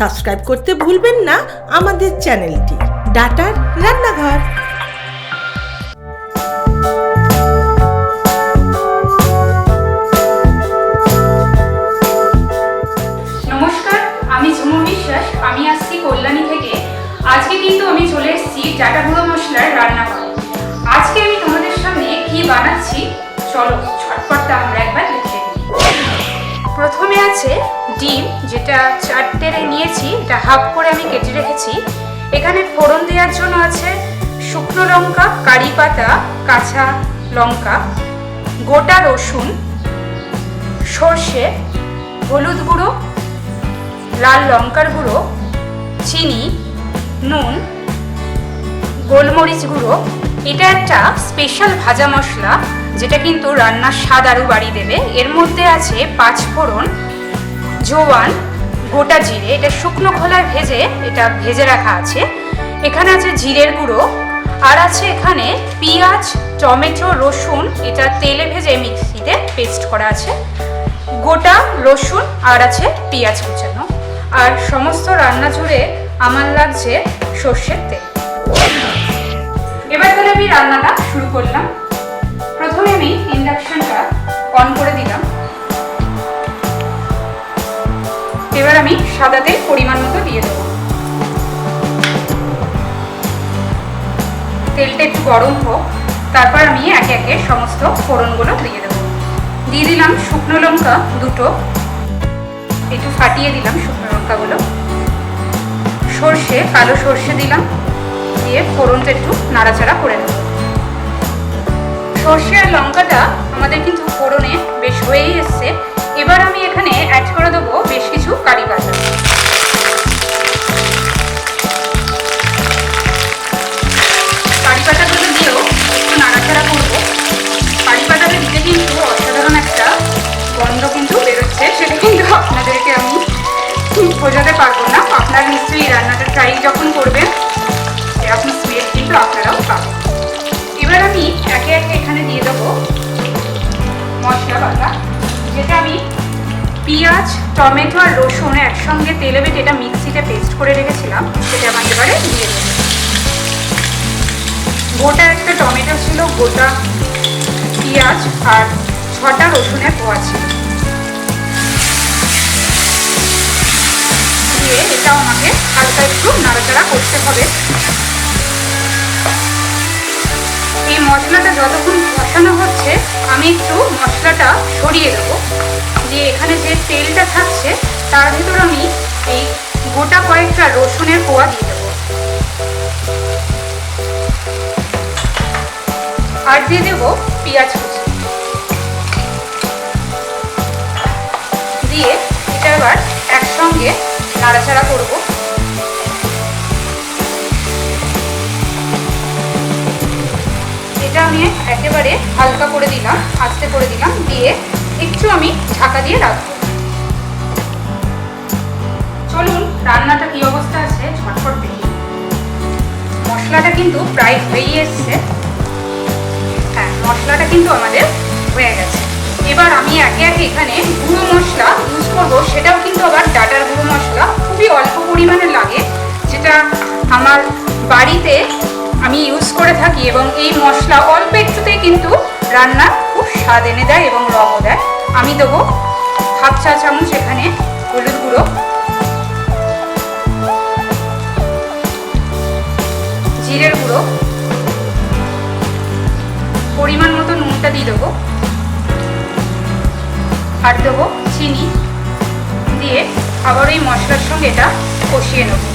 Subscribe করতে ভুলবেন না আমাদের চ্যানেলটি ডাটার রান্নাঘর। নমস্কার, আমি ঝুমু বিশ্বাস। আমি আসছি কল্যাণী থেকে। আজকে কিন্তু আমি চলে এসেছি ডাটা গুঁড়ো মশলার রান্নাঘর। আজকে আমি তোমাদের সামনে কি বানাচ্ছি চলো ঝটপট আমরা একবার দেখে নিই। প্রথমে আছে ডিম, যেটা 4টে নিয়েছি, এটা হাফ করে আমি কেটে রেখেছি। এখানে ফোড়ন দেওয়ার জন্য আছে শুকনো লঙ্কা, কারি পাতা, কাঁচা লঙ্কা, গোটা রসুন, সর্ষে, হলুদ গুঁড়ো, লাল লঙ্কার গুঁড়ো, চিনি, নুন, গোলমরিচ গুঁড়ো। এটা একটা স্পেশাল ভাজা মশলা যেটা কিন্তু রান্নার স্বাদ আরও বাড়িয়ে দেবে। এর মধ্যে আছে 5 ফোড়ন, জোয়ান, গোটা জিরে, এটা শুকনো খোলায় ভেজে রাখা আছে। এখানে আছে জিরের গুঁড়ো, আর আছে এখানে পেঁয়াজ, টমেটো, রসুন, এটা তেলে ভেজে মিক্সিতে পেস্ট করা আছে, গোটা রসুন, আর আছে পেঁয়াজ কুচানো। আর সমস্ত রান্না জুড়ে আমার লাগছে সর্ষের তেল। এবার তাহলে আমি রান্নাটা শুরু করলাম। প্রথমে আমি ইন্ডাকশনটা অন করে দিলাম। এবার আমি সাদা তেল পরিমাণ মতো দিয়ে দেবো। তেলটা একটু গরম হোক, তারপর আমি একে একে সমস্ত ফোড়নগুলো দিয়ে দেবো। দিয়ে দিলাম শুকনো লঙ্কা 2টো, একটু ফাটিয়ে দিলাম শুকনো লঙ্কাগুলো। সর্ষে, কালো সর্ষে দিলাম, দিয়ে ফোড়নটা একটু নাড়াচাড়া করে দেবো। সর্ষে আর লঙ্কাটা আমাদের কিন্তু ফোড়নে বেশ হয়েই এসছে। এবার আমি এখানে অ্যাড করে দেবো বেশ কিছু কারি পাতা। কারি পাতাগুলো দিয়েও একটু নাড়াচাড়া করবো। কারি পাতাটা দিতে কিন্তু অসাধারণ একটা গন্ধ কিন্তু বেরোচ্ছে, সেটা কিন্তু আপনাদেরকে আমি বোঝাতে পারবো না। আপনারা নিশ্চয়ই রান্নাটা ট্রাই যখন করবেন এরকম স্মেল কিন্তু আপনারাও পাবেন। এবার আমি একে একে এখানে দিয়ে দেবো মশলা বাটা, যেটা আমি পেঁয়াজ, টমেটো আর রসুন একসঙ্গে তেলে বেটে এটা মিক্সিতে পেস্ট করে রেখেছিলাম, সেটা আমি এবারে দিয়ে দেবো। গোটা একটা টমেটো ছিল, গোটা পেঁয়াজ আর 6টা রসুনের কোয়া ছিল। দিয়ে এটাও আমাকে হালকা একটু নাড়াচাড়া করতে হবে। এই মশলাটা যতক্ষণ কষানো হচ্ছে আমি একটু মশলাটা সরিয়ে দেবো, দিয়ে এখানে যে তেলটা থাকছে তার ভিতর আমি এই গোটা কয়েকটা রসুনের কোয়া দিয়ে দেবো, আর দিয়ে দেবো পেঁয়াজ কুচি। দিয়ে এটা এবার একসঙ্গে নাড়াচাড়া করবো। এটা আমি একেবারে হালকা করে দিলাম, আস্তে করে দিলাম, দিয়ে একটু আমি ঢাকা দিয়ে রাখবো। চলুন রান্নাটা কি অবস্থা আছে ঝটপট দেখি। মশলাটা কিন্তু প্রায় হয়ে এসছে। হ্যাঁ, মশলাটা কিন্তু আমাদের হয়ে গেছে। এবার আমি একে একে এখানে গুঁড়ো মশলা ইউজ করবো, সেটাও কিন্তু আবার ডাটার গুঁড়ো মশলা, খুবই অল্প পরিমাণে লাগে, যেটা আমার বাড়িতে আমি ইউজ করে থাকি। এবং এই মশলা অল্প একটুতেই কিন্তু রান্নার খুব স্বাদ এনে দেয় এবং রঙও দেয়। আমি দেবো 1/2 চা চামচ এখানে হলুদ গুঁড়ো, জিরের গুঁড়ো, পরিমাণ মতো নুনটা দিয়ে দেবো, আর দেবো চিনি। দিয়ে আবার ওই মশলার সঙ্গে এটা কষিয়ে নেবো।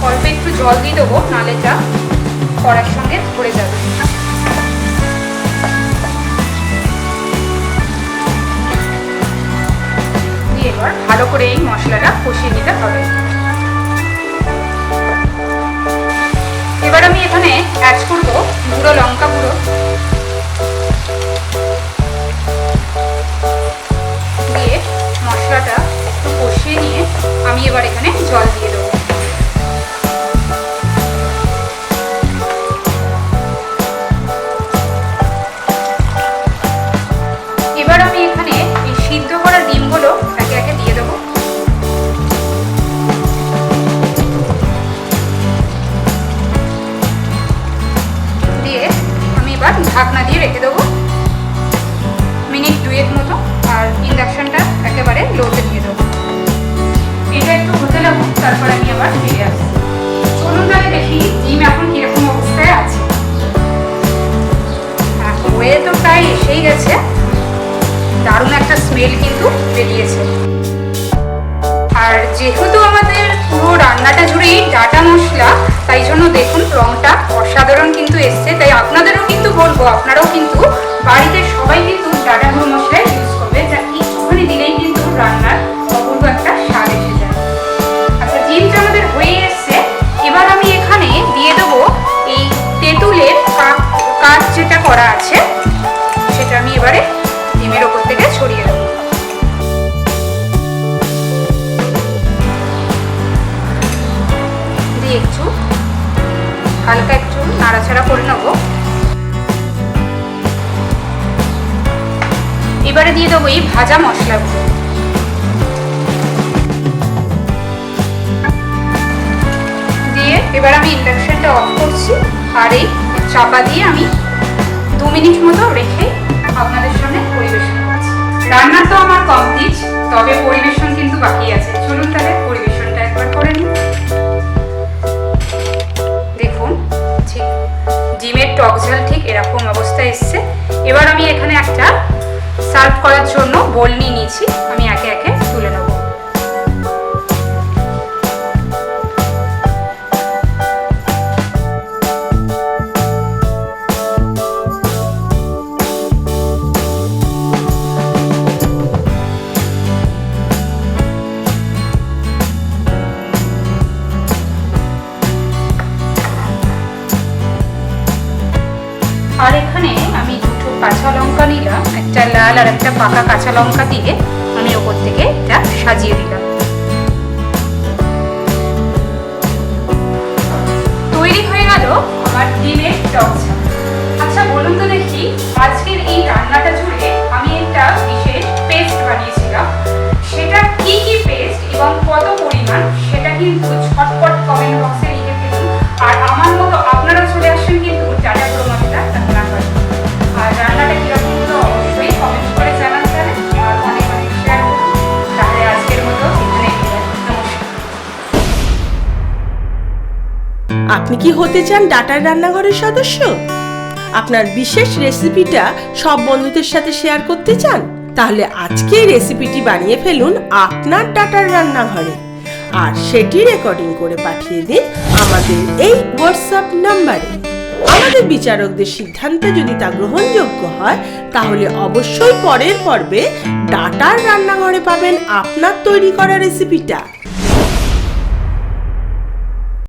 অল্প একটু জল দিয়ে দেবো, নাহলে এটা কড়ার সঙ্গে ধরে যাবে। দিয়ে এবার ভালো করে এই মশলাটা কষিয়ে নিতে হবে। এবার আমি এখানে অ্যাড করবো গুঁড়ো লঙ্কা গুঁড়ো, দিয়ে মশলাটা একটু কষিয়ে নিয়ে আমি এবার এখানে জল দিয়ে দেবো। এবার আমি এখানে এই সিদ্ধ করা ডিমগুলো একে একে দিয়ে দেবো। স্মেল কিন্তু বেরিয়েছে। আর যেহেতু আমাদের পুরো রান্নাটা জুড়েই ডাটা মশলা, তাই জন্য দেখুন রংটা অসাধারণ কিন্তু এসছে। তাই আপনাদেরও কিন্তু বলবো, আপনারাও কিন্তু বাড়িতে সবাই কিন্তু ডাটা গুঁড়ো মশলা ইউজ করবে, যা একটুখানি দিলেই কিন্তু রান্নার অপূর্ব একটা স্বাদ এসে যায়। আচ্ছা, ডিমটা আমাদের হয়ে এসছে। এবার আমি এখানে দিয়ে দেবো এই তেঁতুলের কাজ যেটা করা আছে, সেটা আমি এবারে ডিমের ওপর থেকে ছড়িয়ে দেবো। দিয়ে একটু হালকা একটু নাড়াচাড়া করে নেবো। এবারে দিয়ে দেবো এই ভাজা মশলাগুলো। দিয়ে এবার আমি ইন্ডাকশনটা অফ করছি, আর এই চাপা দিয়ে আমি 2 মিনিট মতো রেখে আপনাদের সামনে পরিবেশন করছি। রান্না তো আমার কমপ্লিট, তবে পরিবেশন কিন্তু বাকি আছে। চলুন তাহলে পরিবেশনটা একবার করে নিই। দেখুন ঠিক ডিমের টক ঝাল ঠিক এরকম অবস্থা এসছে। এবার আমি এখানে একটা সার্ভ করার জন্য বোল নিয়ে নিয়েছি, আমি একে একে তুলে নেব। আর এখানে আমি দুটো কাঁচা লঙ্কা নিলাম, একটা লাল আর একটা পাকা কাঁচা লঙ্কা দিয়ে আমি ওপর থেকে এটা সাজিয়ে দিলাম। তৈরি হয়ে গেল আমার ডিমের টক ঝাল। আচ্ছা বলুন তো দেখি, আজকের এই রান্নাটা জুড়ে আমি একটা বিশেষ পেস্ট বানিয়েছিলাম, সেটা কি কি পেস্ট এবং কত পরিমাণ, সেটা কিন্তু ঝটপট কমেন্ট বক্সে লিখে ফেলুন। আর আমার মতো আপনারা চলে আসেন কিন্তু ডাটা গুঁড়ো মশলা রান্না করেন। আর রান্নাটা কিরকম হলো অবশ্যই কমেন্ট করে জানাতে পারেন, আর অনেক অনেক শেয়ার করুন। তাহলে আজকের মতো এখানে নমস্কার। আপনি কি হতে চান ডাটার রান্নাঘরের সদস্য? আপনার বিশেষ রেসিপিটা সব বন্ধুদের সাথে শেয়ার করতে চান? তাহলে আজকেই রেসিপিটি বানিয়ে ফেলুন আপনার ডাটার রান্নাঘরে, আর সেটি রেকর্ডিং করে পাঠিয়ে দিন আমাদের এই হোয়াটসঅ্যাপ নাম্বারে। আমাদের বিচারকদের সিদ্ধান্তে যদি তা গ্রহণযোগ্য হয়, তাহলে অবশ্যই পরের পর্বে ডাটার রান্নাঘরে পাবেন আপনার তৈরি করা রেসিপিটা।